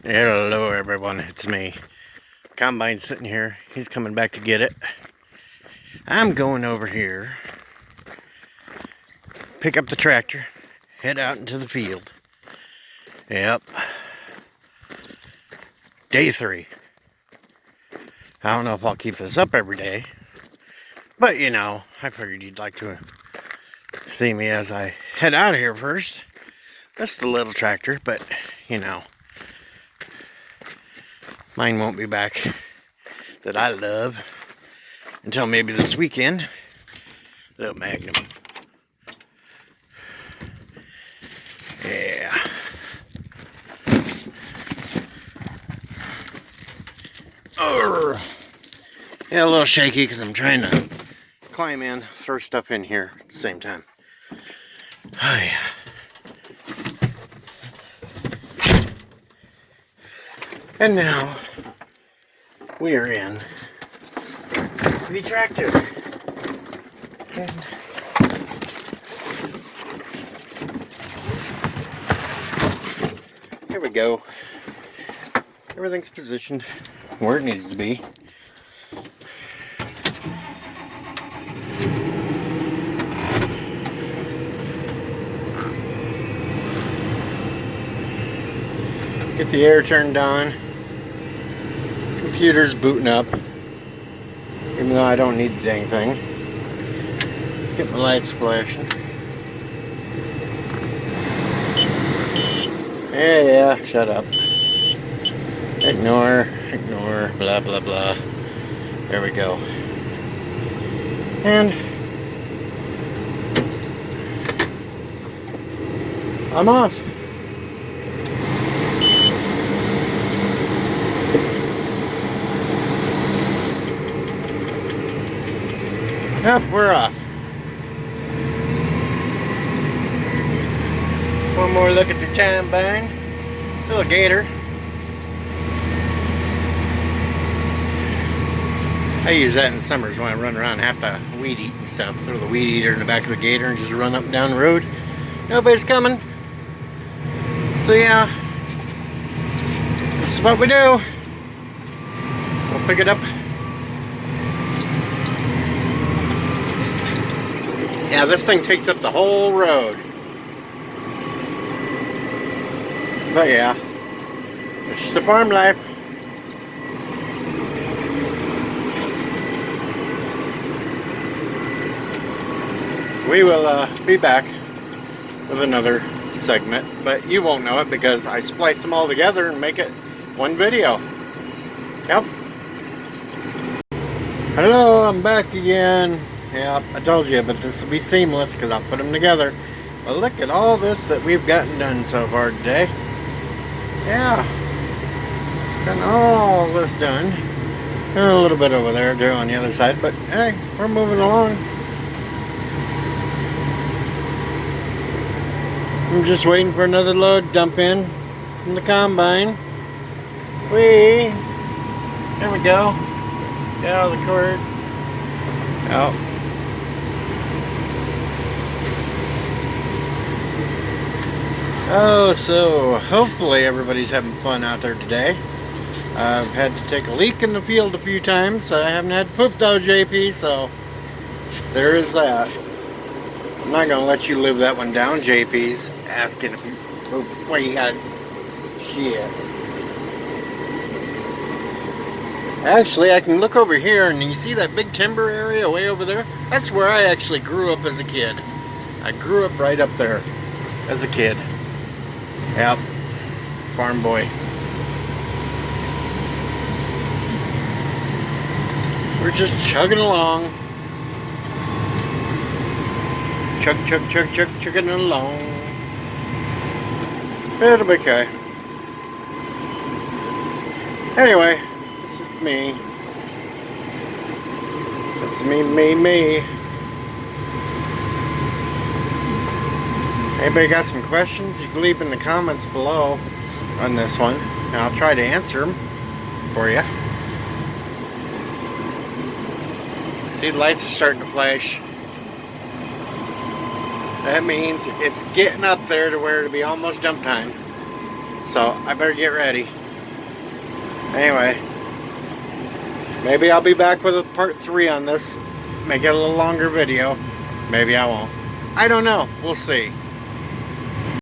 Hello everyone, it's me. Combine's sitting here. He's coming back to get it. I'm going over here, pick up the tractor, head out into the field. Yep. Day 3. I don't know if I'll keep this up every day, but I figured you'd like to see me as I head out of here first. That's the little tractor, but mine won't be back that I love until maybe this weekend. Little Magnum. Yeah. Yeah, a little shaky because I'm trying to climb in, throw stuff in here at the same time. Oh yeah. And now we are in the tractor. And here we go. Everything's positioned where it needs to be. Get the air turned on. Computer's booting up, even though I don't need the dang thing. Get my lights flashing. Yeah, shut up. Ignore, blah blah blah. There we go. And I'm off. Yep, we're off. One more look at the combine. Little gator. I use that in summers when I run around and have to weed eat and stuff. Throw the weed eater in the back of the gator and just run up and down the road. Nobody's coming. So yeah, this is what we do. We'll pick it up. Yeah, this thing takes up the whole road. But yeah, it's just a farm life. We will be back with another segment, but you won't know it because I splice them all together and make it one video. Yep. Hello, I'm back again. Yeah, I told you, but this will be seamless because I'll put them together. But look at all this that we've gotten done so far today. Yeah, gotten all this done. And a little bit over there too on the other side, but hey, we're moving along. I'm just waiting for another load dump in from the combine. There we go. Down the cords. Out. Oh, so hopefully everybody's having fun out there today. I've had to take a leak in the field a few times. I haven't had to poop though, JP, so there is that. I'm not going to let you live that one down, JP's asking if you poop. Well, you got shit. Actually, I can look over here and you see that big timber area way over there? That's where I actually grew up as a kid. I grew up right up there as a kid. Yep, farm boy. We're just chugging along. Chugging along. It'll be okay. Anyway, this is me. This is me. Anybody got some questions? You can leave in the comments below on this one, and I'll try to answer them for you. See, the lights are starting to flash. That means it's getting up there to where it'll be almost dump time. So I better get ready. Anyway, maybe I'll be back with a part 3 on this. Make it a little longer video. Maybe I won't. I don't know. We'll see.